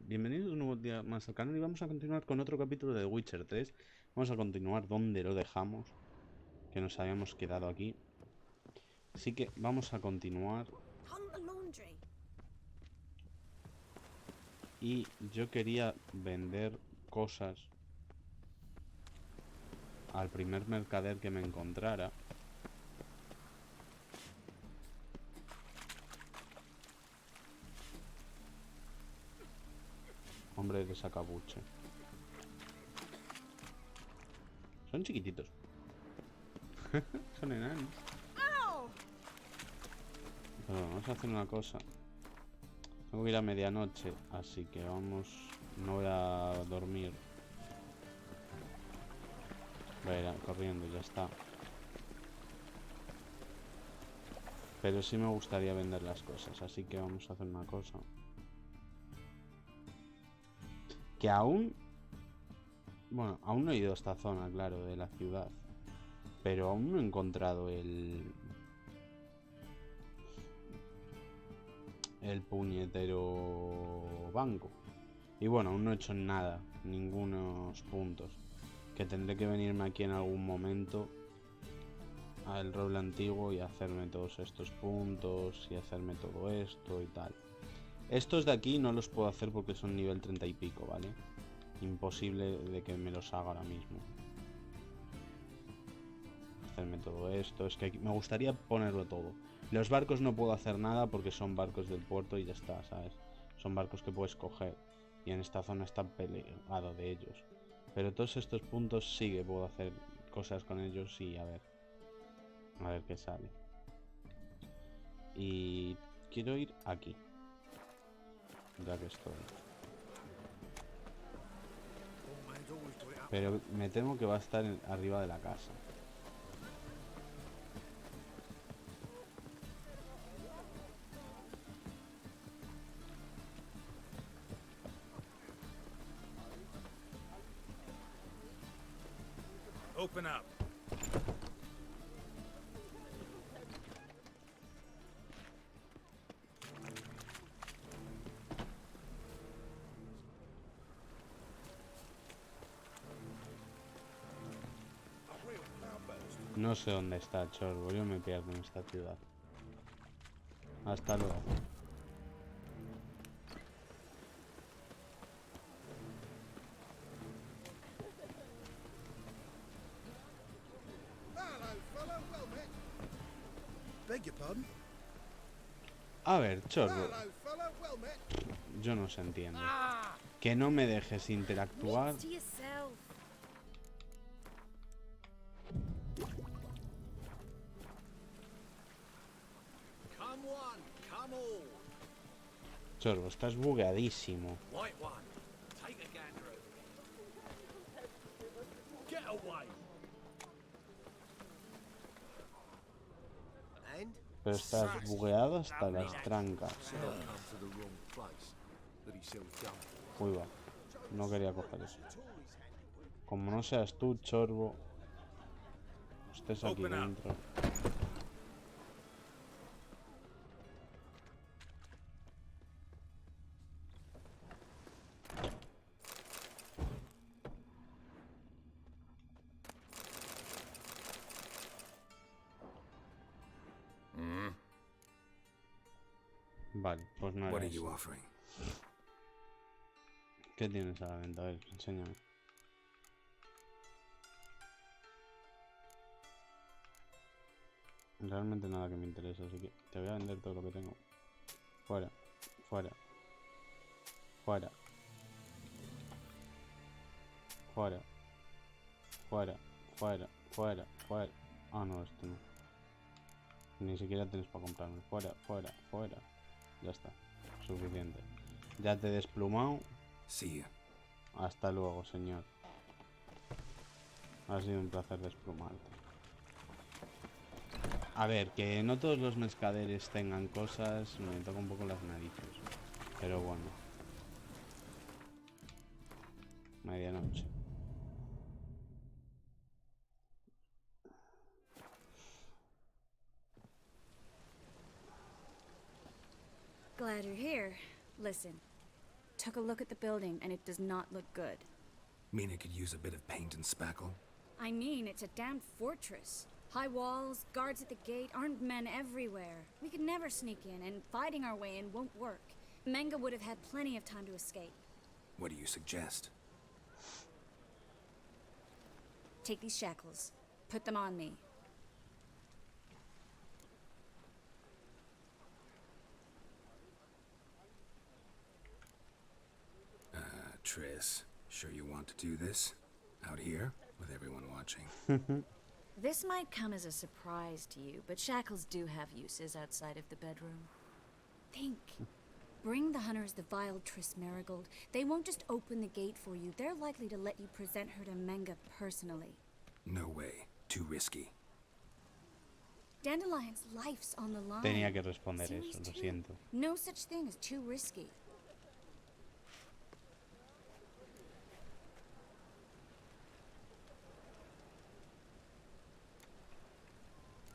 Bienvenidos un nuevo día más al canal y vamos a continuar con otro capítulo de Witcher 3. Vamos a continuar donde lo dejamos, que nos habíamos quedado aquí. Así que vamos a continuar. Y yo quería vender cosas al primer mercader que me encontrara. Hombre de sacabuche. Son chiquititos. Son enanos. Pero vamos a hacer una cosa. Tengo que ir a medianoche, así que vamos... No voy a dormir. Voy a ir corriendo y ya está. Pero sí me gustaría vender las cosas, así que vamos a hacer una cosa. Que aún... Bueno, aún no he ido a esta zona, claro, de la ciudad. Pero aún no he encontrado el puñetero banco. Y bueno, aún no he hecho nada, ningunos puntos. Que tendré que venirme aquí en algún momento al roble antiguo y hacerme todos estos puntos y hacerme todo esto y tal. Estos de aquí no los puedo hacer porque son nivel 30 y pico, ¿vale? Imposible de que me los haga ahora mismo. Hacerme todo esto, es que me gustaría ponerlo todo. Los barcos no puedo hacer nada porque son barcos del puerto y ya está, ¿sabes? Son barcos que puedes coger y en esta zona está peleado de ellos. Pero todos estos puntos sí que puedo hacer cosas con ellos y a ver qué sale. Y quiero ir aquí, ya que estoy. Pero me temo que va a estar arriba de la casa. Open up. No sé dónde está Chorbo, yo me pierdo en esta ciudad. Hasta luego. A ver, Chorbo. Yo no se entiende. Que no me dejes interactuar. Chorbo, estás bugueadísimo. Pero estás bugueado hasta las trancas. Uy, va. No quería coger eso. Como no seas tú, Chorbo, estés aquí dentro. Vale, pues no era eso. ¿Qué tienes a la venta? A ver, enséñame. Realmente nada que me interesa, así que te voy a vender todo lo que tengo. Fuera, fuera, fuera, fuera, fuera, fuera, fuera, fuera. Ah, no, esto no. Ni siquiera tienes para comprarme. Fuera, fuera, fuera. Ya está, suficiente. Ya te he desplumado. Sí. Hasta luego, señor. Ha sido un placer desplumarte. A ver, que no todos los mercaderes tengan cosas, me toca un poco las narices. Pero bueno. Medianoche. Glad you're here. Listen, took a look at the building, and it does not look good. Mean it could use a bit of paint and spackle? I mean, it's a damn fortress. High walls, guards at the gate, armed men everywhere. We could never sneak in, and fighting our way in won't work. Menga would have had plenty of time to escape. What do you suggest? Take these shackles. Put them on me. Triss, sure you want to do this? Out here, with everyone watching? This might come as a surprise to you, but shackles do have uses outside of the bedroom. Think. Bring the hunters the vile Triss Marigold. They won't just open the gate for you. They're likely to let you present her to Menga personally. No way. Too risky. Dandelion's life's on the line. Tenía que responder Series eso, lo 2. siento. No such thing as too risky.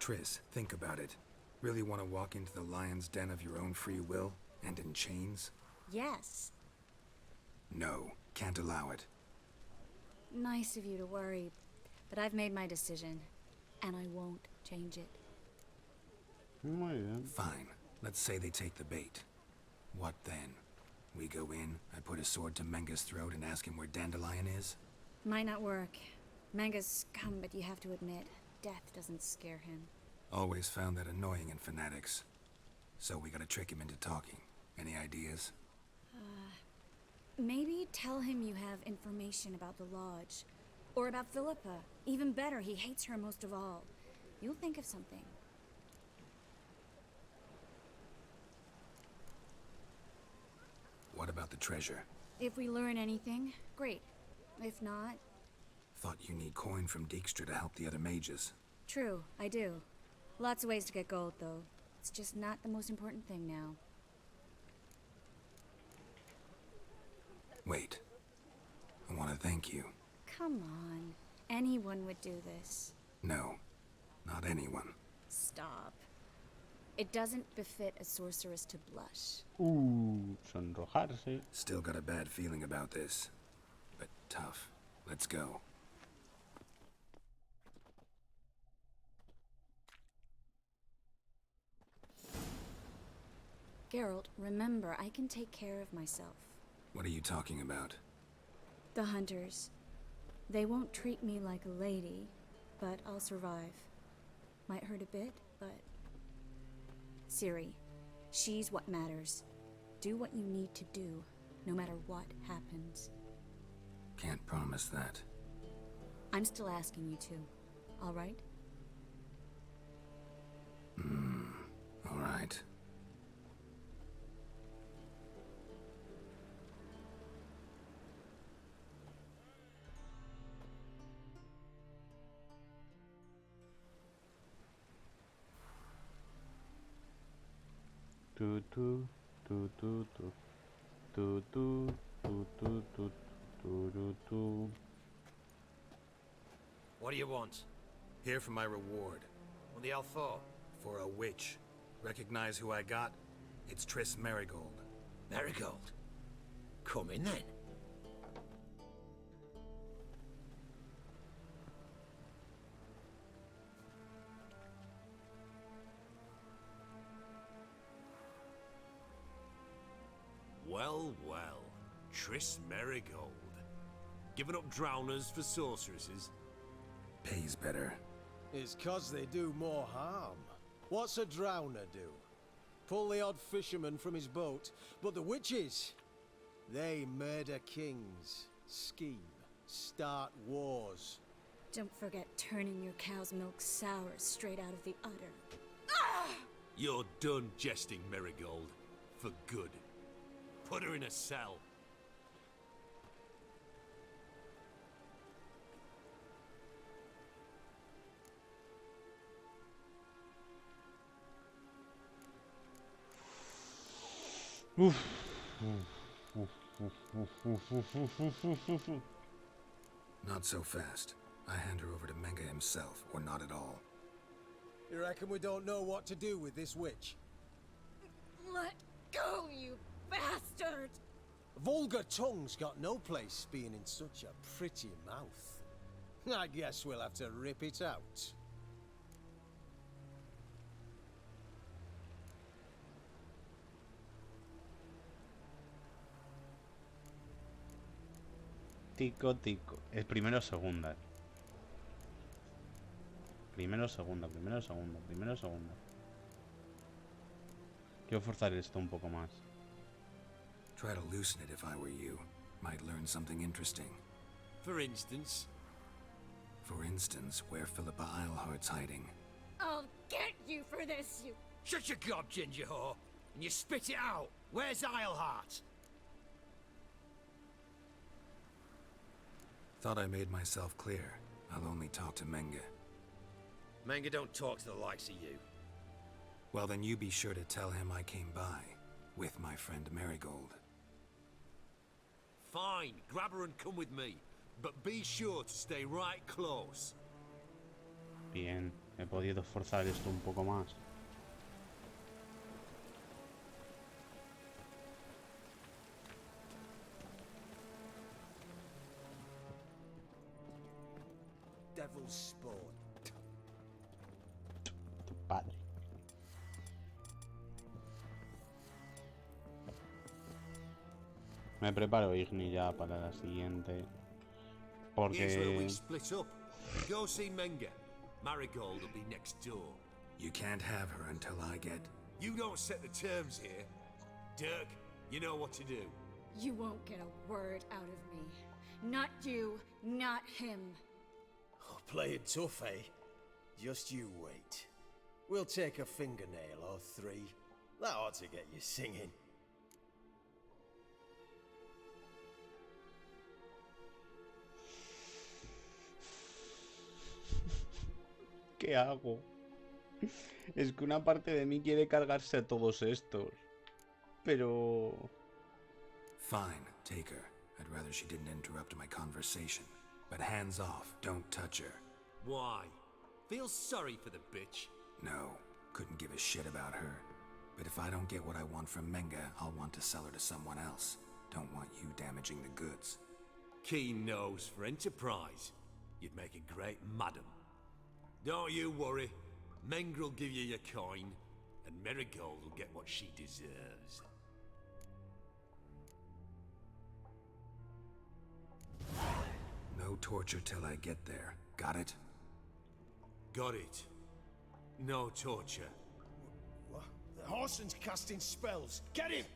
Triss, think about it. Really want to walk into the lion's den of your own free will, and in chains? Yes. No, can't allow it. Nice of you to worry, but I've made my decision, and I won't change it. Muy bien. Fine. Let's say they take the bait. What then? We go in, I put a sword to Menga's throat and ask him where Dandelion is? Might not work. Menga's scum, but you have to admit, death doesn't scare him. Always found that annoying in fanatics. So we gotta trick him into talking. Any ideas? Maybe tell him you have information about the Lodge. Or about Philippa. Even better, he hates her most of all. You'll think of something. What about the treasure? If we learn anything, great. If not... Thought you need coin from Dijkstra to help the other mages. True, I do. Lots of ways to get gold, though. It's just not the most important thing now. Wait. I want to thank you. Come on. Anyone would do this. No, not anyone. Stop. It doesn't befit a sorceress to blush. Sonrojarse. Still got a bad feeling about this. But tough. Let's go. Geralt, remember, I can take care of myself. What are you talking about? The hunters. They won't treat me like a lady, but I'll survive. Might hurt a bit, but... Ciri, she's what matters. Do what you need to do, no matter what happens. Can't promise that. I'm still asking you to, all right? All right. What do you want? Here for my reward. What the hell for? For a witch. Recognize who I got? It's Triss Marigold. Marigold. Come in then. Well, well. Triss Marigold. Giving up drowners for sorceresses? Pays better. It's 'cause they do more harm. What's a drowner do? Pull the odd fisherman from his boat. But the witches, they murder kings, scheme, start wars. Don't forget turning your cow's milk sour straight out of the udder. You're done jesting, Marigold. For good. Put her in a cell. Not so fast. I hand her over to Menga himself, or not at all. You reckon we don't know what to do with this witch? Let go, you bastard! Vulgar tongue's got no place being in such a pretty mouth. I guess we'll have to rip it out. Tico, tico. Es primero o segunda. Primero o segunda, primero o segunda, primero o segunda. Quiero forzar esto un poco más. Try to loosen it if I were you. Might learn something interesting. For instance? For instance, where Philippa Eilhart's hiding. I'll get you for this, you... Shut your gob, ginger whore, and you spit it out. Where's Eilhart? Thought I made myself clear. I'll only talk to Menge. Manga don't talk to the likes of you. Well, then you be sure to tell him I came by. With my friend Marigold. Fine, grab her and come with me. But be sure to stay right close. Bien, he podido forzar esto un poco más. Devil's spawn. Tu padre. Me preparo, Igni, ya para la siguiente. Here's where we Porque... split up. Go see Menga. Marigold will be next door. You can't have her until I get... You don't set the terms here. Dirk, you know what to do. You won't get a word out of me. Not you, not him. Oh, playing tough, eh? Just you wait. We'll take a fingernail or three. That ought to get you singing. ¿Qué hago? Es que una parte de mí quiere cargarse a todos estos. Pero... Fine, take her. I'd rather she didn't interrupt my conversation. But hands off, don't touch her. Why? Feel sorry for the bitch? No, couldn't give a shit about her. But if I don't get what I want from Menga, I'll want to sell her to someone else. Don't want you damaging the goods. Keen nose for enterprise. You'd make a great madam. Don't you worry. Mengrel will give you your coin, and Marigold will get what she deserves. No torture till I get there. Got it? Got it. No torture. What? The Horson's casting spells. Get him!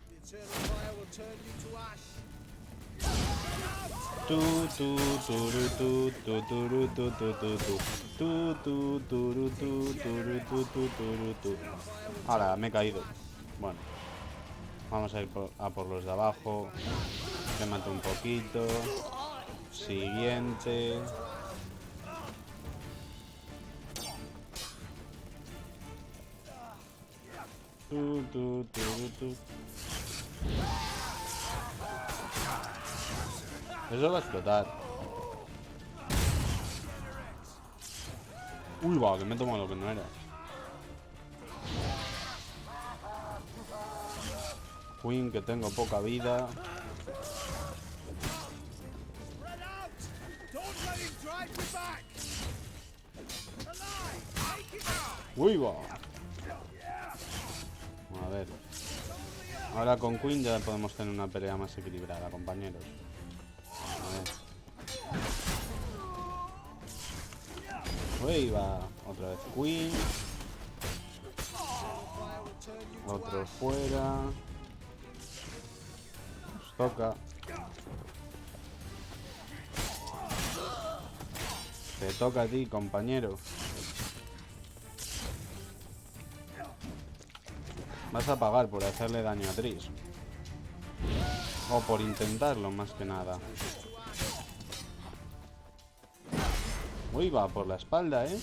The eternal fire will turn you to ash. Ahora, me he caído. Bueno, vamos a ir a por los de abajo. Que mate un poquito. Siguiente. Eso va a explotar. Uy, va, que me he tomado lo que no era. Queen, que tengo poca vida. Uy, va. A ver. Ahora con Queen ya podemos tener una pelea más equilibrada, compañeros. Uy, va. Otra vez Queen. Otro fuera. Nos toca. Te toca a ti, compañero. Vas a pagar por hacerle daño a Tris. O por intentarlo, más que nada. Uy, va por la espalda, ¿eh?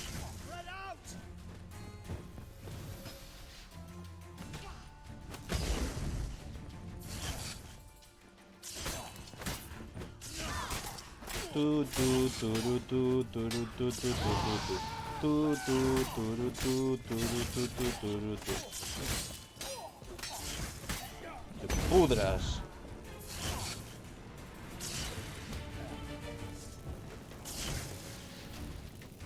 pudras.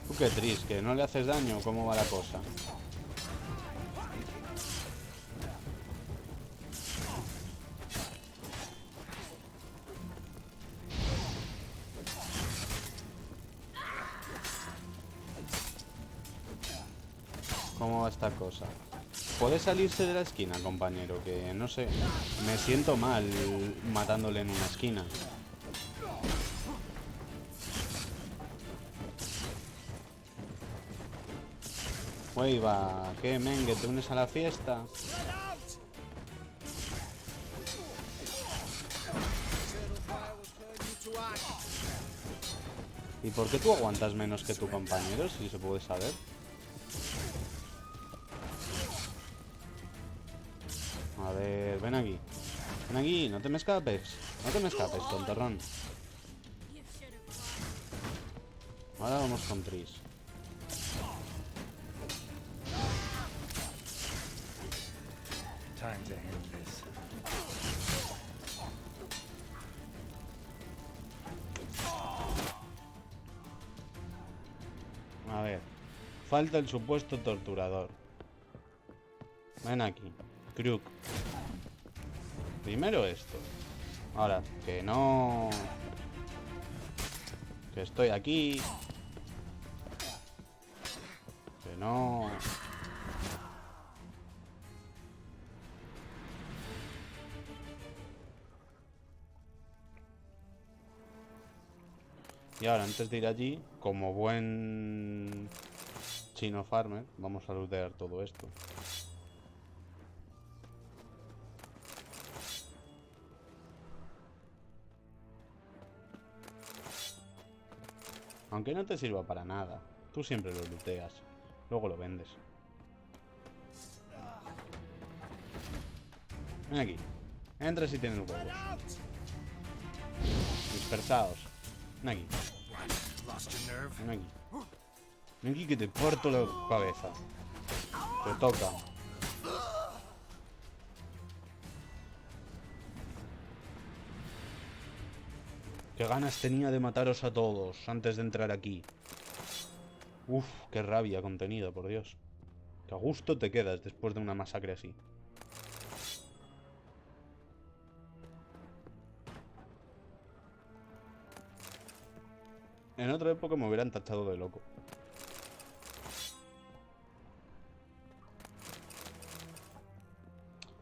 Tú qué triste, que no le haces daño. ¿Cómo va la cosa? ¿Cómo va esta cosa? ¿Puede salirse de la esquina, compañero? Que no sé. Me siento mal matándole en una esquina. Uy, va. ¿Qué, men? ¿Que te unes a la fiesta? ¿Y por qué tú aguantas menos que tu compañero, si se puede saber? A ver, ven aquí. Ven aquí, no te me escapes. No te me escapes, tontorrón. Ahora vamos con Tris. Time to end this. A ver. Falta el supuesto torturador. Ven aquí. Crook. Primero esto. Ahora, que no... Que estoy aquí. Que no... Y ahora, antes de ir allí, como buen chino farmer, vamos a lootear todo esto. Aunque no te sirva para nada, tú siempre lo looteas, luego lo vendes. Ven aquí, entra si tienes huevos. Dispersados. Ven aquí. Ven aquí. Ven aquí que te parto la cabeza. Te toca. Qué ganas tenía de mataros a todos antes de entrar aquí. Uf, qué rabia contenida, por Dios. Qué a gusto te quedas después de una masacre así. En otra época me hubieran tachado de loco.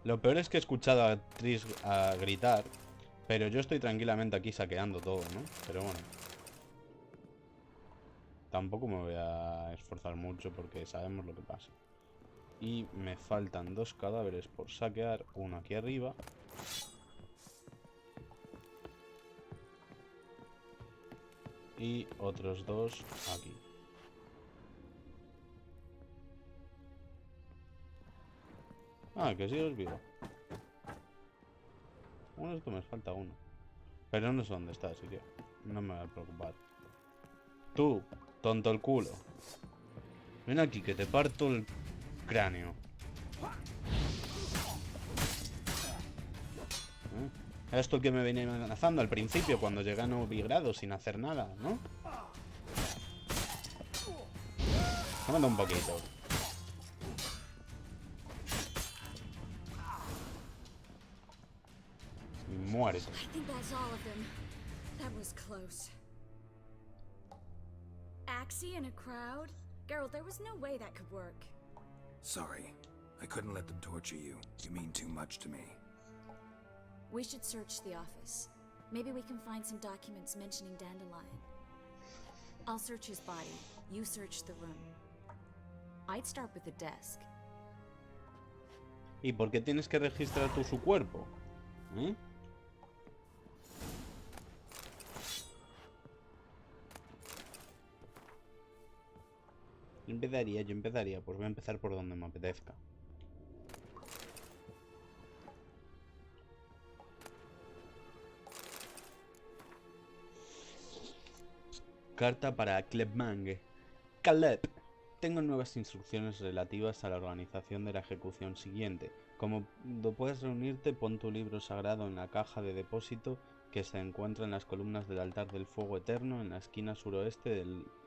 Lo peor es que he escuchado a Tris a gritar, pero yo estoy tranquilamente aquí saqueando todo, ¿no? Pero bueno. Tampoco me voy a esforzar mucho porque sabemos lo que pasa. Y me faltan 2 cadáveres por saquear, uno aquí arriba. Y otros 2 aquí. Ah, que sí os vivo. Uno es que me falta uno. Pero no sé dónde está, así que no me voy a preocupar. Tú, tonto el culo. Ven aquí que te parto el cráneo. Esto que me venía amenazando al principio cuando llegué a Novigrado sin hacer nada, ¿no? Tómate un poquito. Y muérete. I think that's all of them. That was close. Axie in a crowd? Geralt, there was no way that could work. Sorry. I couldn't let them torture you. You mean too much to me. We should search the office. Maybe we can find some documents mentioning Dandelion. I'll search his body. You search the room. I'd start with the desk. ¿Y por qué tienes que registrar tú su cuerpo? ¿Eh? Yo empezaría. Pues voy a empezar por donde me apetezca. Carta para Clepmange. Caleb. Tengo nuevas instrucciones relativas a la organización de la ejecución siguiente. Cuando puedes reunirte, pon tu libro sagrado en la caja de depósito que se encuentra en las columnas del altar del fuego eterno en la esquina suroeste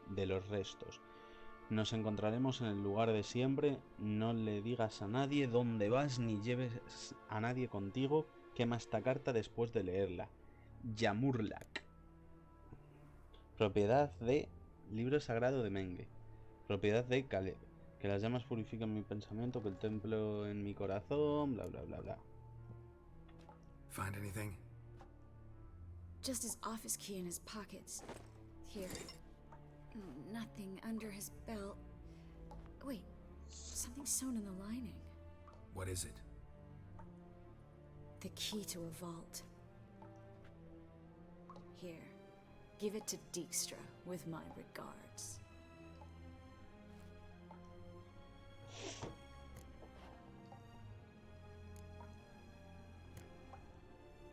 de los restos. Nos encontraremos en el lugar de siempre. No le digas a nadie dónde vas ni lleves a nadie contigo. Quema esta carta después de leerla. Yamurlak. Propiedad de libro sagrado de Menge. Propiedad de Caleb. Que las llamas purifiquen mi pensamiento, que el templo en mi corazón, bla bla bla bla. Find anything? Just his office key in his pockets. Here. Nothing under his belt. Wait, something sewn in the lining. What is it? The key to a vault. Here, give it to Dijkstra with my regards.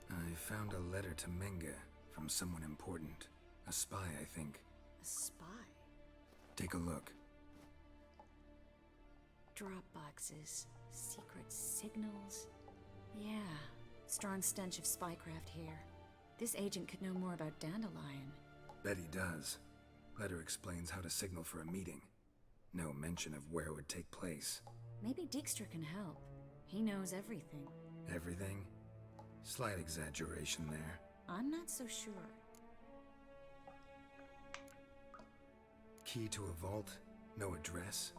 I found a letter to Menge from someone important. A spy, I think. A spy? Take a look. Drop boxes, secret signals. Yeah, strong stench of spycraft here. This agent could know more about Dandelion. Bet he does. Letter explains how to signal for a meeting. No mention of where it would take place. Maybe Dijkstra can help. He knows everything. Everything? Slight exaggeration there. I'm not so sure. Key to a vault? No address?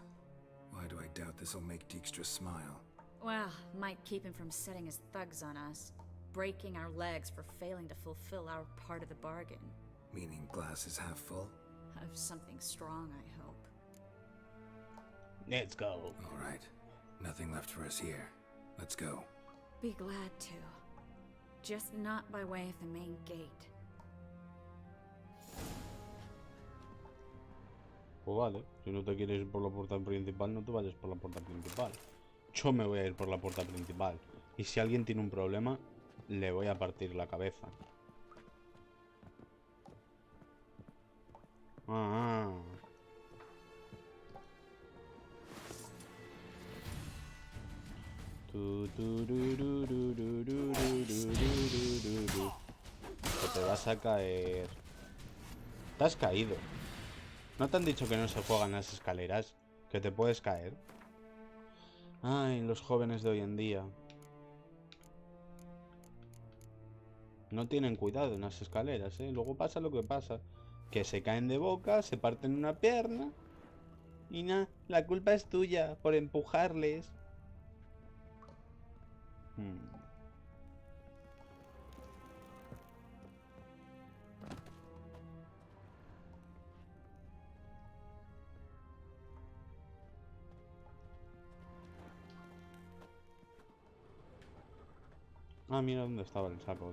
Why do I doubt this'll make Dijkstra smile? Well, might keep him from setting his thugs on us. Breaking our legs for failing to fulfill our part of the bargain. Meaning glass is half full? Of something strong, I hope. Let's go. All right. Nothing left for us here. Let's go. Be glad to. Just not by way of the main gate. Pues vale, si no te quieres ir por la puerta principal, no te vayas por la puerta principal. Yo me voy a ir por la puerta principal. Y si alguien tiene un problema, le voy a partir la cabeza. Ah. Que te vas a caer. Te has caído. ¿No te han dicho que no se juegan las escaleras? Que te puedes caer. Ay, los jóvenes de hoy en día. No tienen cuidado en las escaleras, ¿eh? Luego pasa lo que pasa. Que se caen de boca, se parten una pierna. Y nada, la culpa es tuya por empujarles. Ah, mira dónde estaba el saco.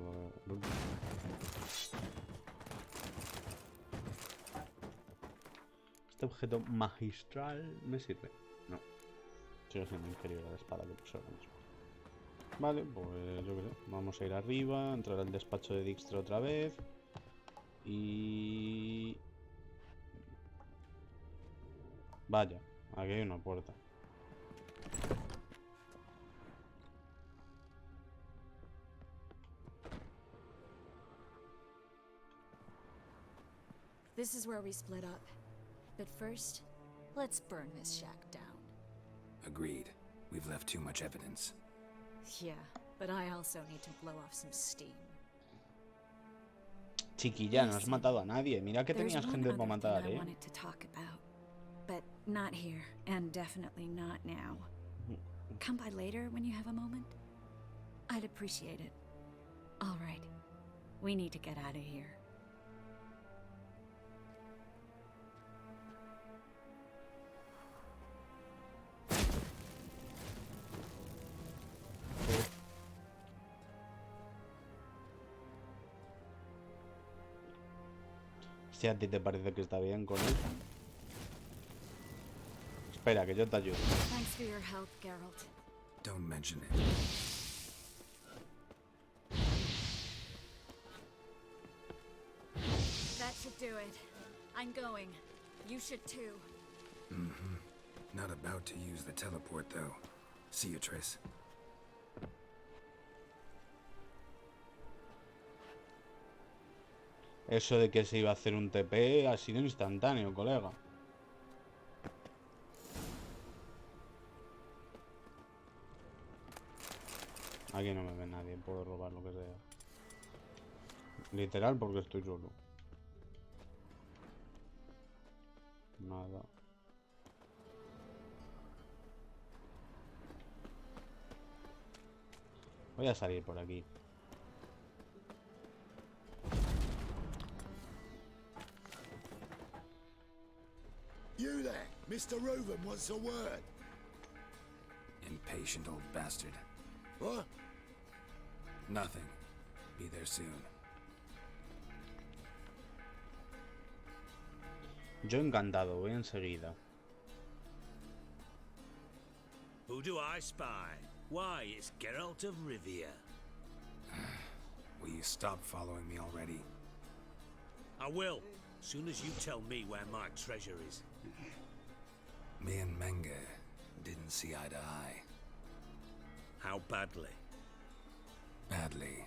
Este objeto magistral me sirve. No. Sigo siendo inferior a la espada que puse ahora mismo. Vale, pues yo qué sé. Vamos a ir arriba, entrar al despacho de Dijkstra otra vez. Y... Vaya, aquí hay una puerta. This is where we split up. But first, let's burn this shack down. Agreed. We've left too much evidence. Yeah, but I also need to blow off some steam. Chiquilla, no has matado a nadie. Mira que tenías gente para matar, I wanted to talk about, but not here, and definitely not now. Come by later when you have a moment. I'd appreciate it. All right, we need to get out of here. Si a ti te parece que está bien con él. Espera, que yo te ayudo. Thanks for your help, Geralt. Don't mention it. That should do it. I'm going. You should too. Not about to use the teleport, though. See you, Triss. Eso de que se iba a hacer un TP ha sido instantáneo, colega. Aquí no me ve nadie, puedo robar lo que sea. Literal porque estoy solo. Nada. Voy a salir por aquí. You there, Mr. Reuben wants a word. Impatient old bastard. What? Nothing. Be there soon. Yo encantado, voy enseguida. Who do I spy? Why, it's Geralt of Rivia. Will you stop following me already? I will, soon as you tell me where my treasure is. Me and Menge didn't see eye to eye. How badly? Badly.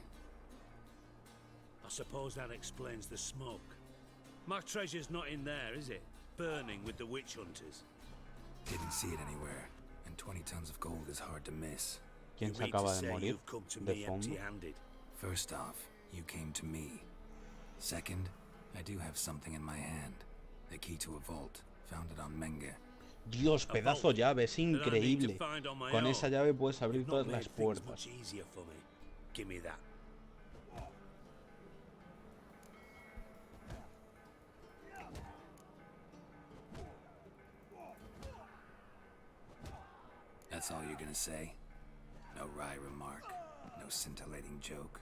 I suppose that explains the smoke. My treasure's not in there, is it? Burning with the witch hunters. Didn't see it anywhere. And 20 tons of gold is hard to miss. ¿Quién se You mean to acaba de say morir? you've come to De me fondo. empty-handed? First off, you came to me. Second, I do have something in my hand. The key to a vault. Found it on Menge. Dios, pedazo llave, es increíble. Con esa llave puedes abrir You've todas not las made things puertas. much easier for me. Give me that. That's all you're gonna say? No wry remark, no scintillating joke.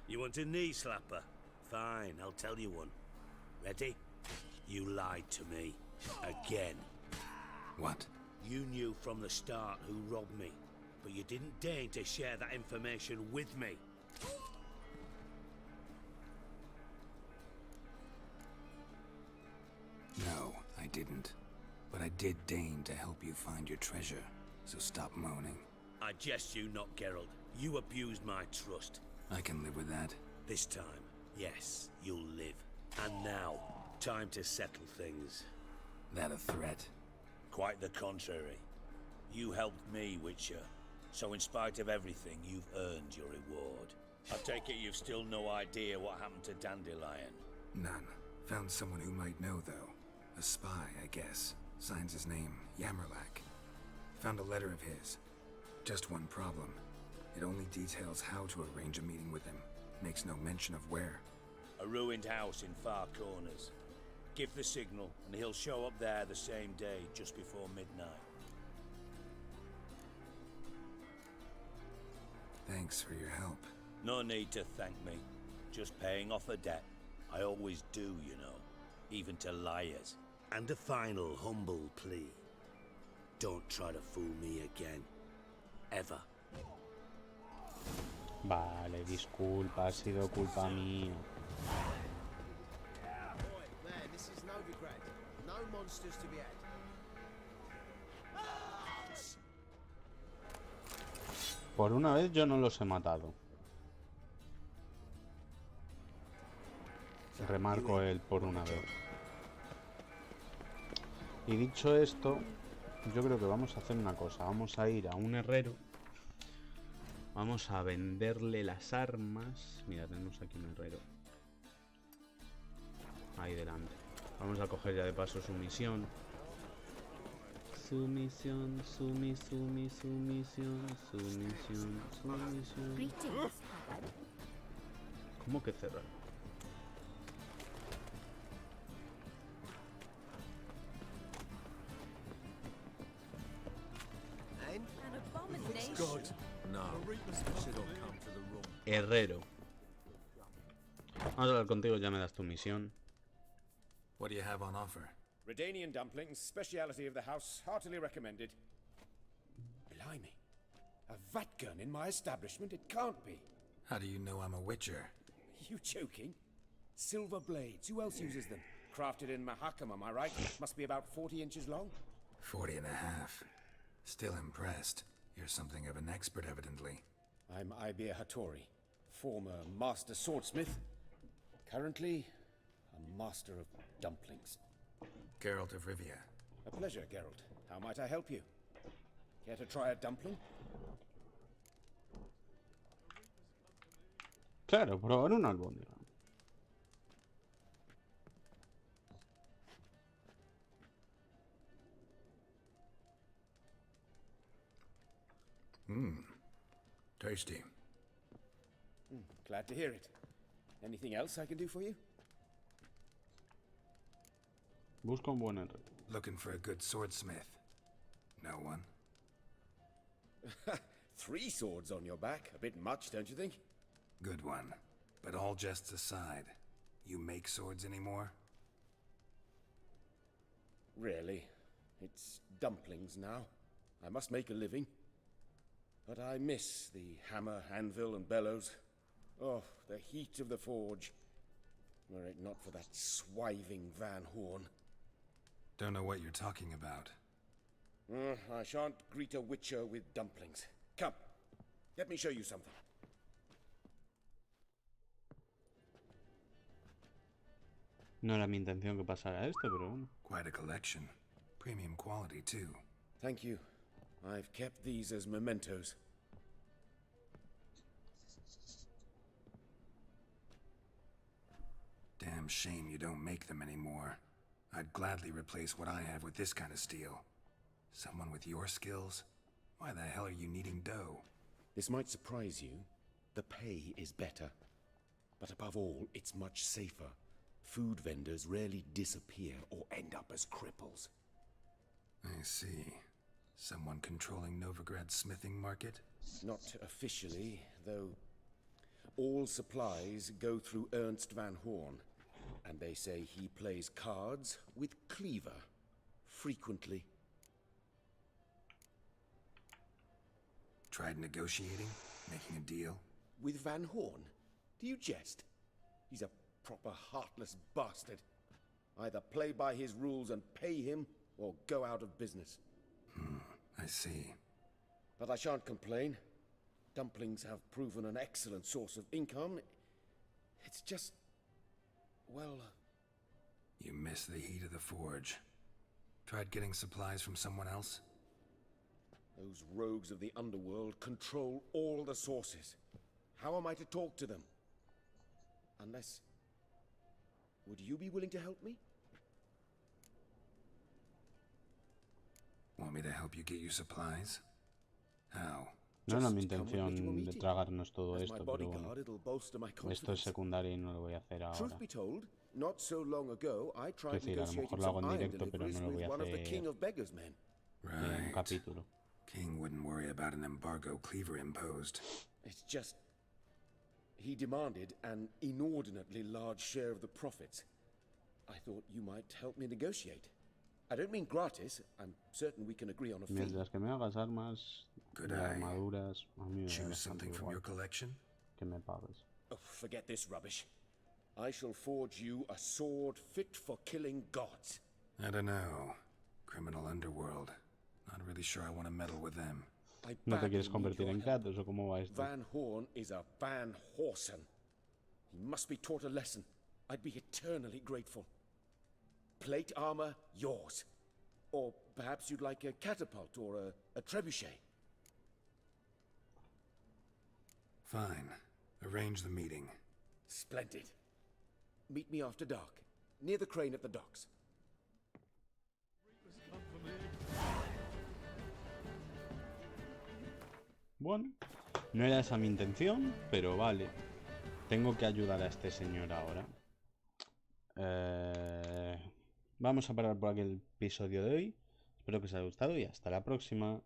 You want a knee slapper? Fine, I'll tell you one. Ready? You lied to me. Again. What? You knew from the start who robbed me, but you didn't deign to share that information with me. No, I didn't. But I did deign to help you find your treasure, so stop moaning. I jest you not, Geralt. You abused my trust. I can live with that. This time, yes, you'll live. And now, time to settle things. That a threat? Quite the contrary. You helped me, Witcher. So in spite of everything, you've earned your reward. I take it you've still no idea what happened to Dandelion. None. Found someone who might know, though. A spy, I guess. Signs his name, Yammerlack. Found a letter of his. Just one problem. It only details how to arrange a meeting with him. Makes no mention of where. A ruined house in Far Corners. Give the signal, and he'll show up there the same day, just before midnight. Thanks for your help. No need to thank me. Just paying off a debt. I always do, you know. Even to liars. And a final humble plea. Don't try to fool me again. Ever. Vale, disculpa, ha sido culpa mía. Boy, there, this is Novigrad. No monsters to be had. Por una vez yo no los he matado. Remarco el por una vez. Y dicho esto, yo creo que vamos a hacer una cosa. Vamos a ir a un herrero. Vamos a venderle las armas. Mira, tenemos aquí un herrero. Ahí delante. Vamos a coger ya de paso su misión. Su misión, su misión, su misión, su misión, su misión. Greetings. ¿Cómo que cerrar? And An abomination. God. No, should all come to the room. Herrero. Vamos a hablar contigo, ya me das tu misión. What do you have on offer? Redanian dumplings, speciality of the house, heartily recommended. Blimey. A vat gun in my establishment? It can't be. How do you know I'm a witcher? You joking? Silver blades, who else uses them? Crafted in Mahakam, am I right? Must be about 40 inches long. 40 and a half. Still impressed. You're something of an expert, evidently. I'm Ibir Hattori, Former master swordsmith. Currently, a master of dumplings. Geralt of Rivia. A pleasure, Geralt. How might I help you? Care to try a dumpling? Claro, probar una albóndiga. Tasty. Glad to hear it. Anything else I can do for you? Busca un buen herrero. Looking for a good swordsmith. No one? 3 swords on your back. A bit much, don't you think? Good one. But all jests aside, you make swords anymore? Really? It's dumplings now. I must make a living. But I miss the hammer, anvil, and bellows. Oh, the heat of the forge. Were it not for that swiving Van Horn. Don't know what you're talking about. I shan't greet a witcher with dumplings. Come, let me show you something. No era mi intención que pasara esto, pero bueno. Quite a collection. Premium quality, too. Thank you. I've kept these as mementos. Damn shame you don't make them anymore. I'd gladly replace what I have with this kind of steel. Someone with your skills? Why the hell are you needing dough? This might surprise you. The pay is better. But above all, it's much safer. Food vendors rarely disappear or end up as cripples. I see. Someone controlling Novigrad's smithing market? Not officially, though. All supplies go through Ernst Van Horn, and they say he plays cards with Cleaver, frequently. Tried negotiating? Making a deal? With Van Horn? Do you jest? He's a proper heartless bastard. Either play by his rules and pay him, or go out of business. I see. But I shan't complain. Dumplings have proven an excellent source of income. It's just... well... You miss the heat of the forge. Tried getting supplies from someone else? Those rogues of the underworld control all the sources. How am I to talk to them? Unless... would you be willing to help me? Want me to help you get you supplies? How? No era mi intención de tragarnos todo esto, pero bueno. Esto es secundario y no lo voy a hacer ahora. Truth be told, not so long ago, I Es tried decir, a lo negotiating mejor lo hago some en iron directo, pero deliveries no lo voy with a one of the hacer King of Beggars men. en un Right. capítulo. King wouldn't worry about an embargo Cleaver imposed. It's just... he demanded an inordinately large share of the profits. I thought you might help me negotiate. I don't mean gratis. I'm certain we can agree on a fee. Mientras que me hagas armas Good y eye. armaduras, a mí me da Choose bastante something from igual your collection? que me pagues. Oh, forget this rubbish. I shall forge you a sword fit for killing gods. I don't know. Criminal underworld. Not really sure I want to meddle with them. I ¿No te badly quieres need convertir your en help. Kratos o cómo va esto? Van Horn is a Van Horsen. He must be taught a lesson. I'd be eternally grateful. Plate armor, yours. Or perhaps you'd like a catapult or a trebuchet. Fine. Arrange the meeting. Splendid. Meet me after dark, near the crane at the docks. Bueno, no era esa mi intención, pero vale. Tengo que ayudar a este señor ahora. Vamos a parar por aquí el episodio de hoy. Espero que os haya gustado y hasta la próxima.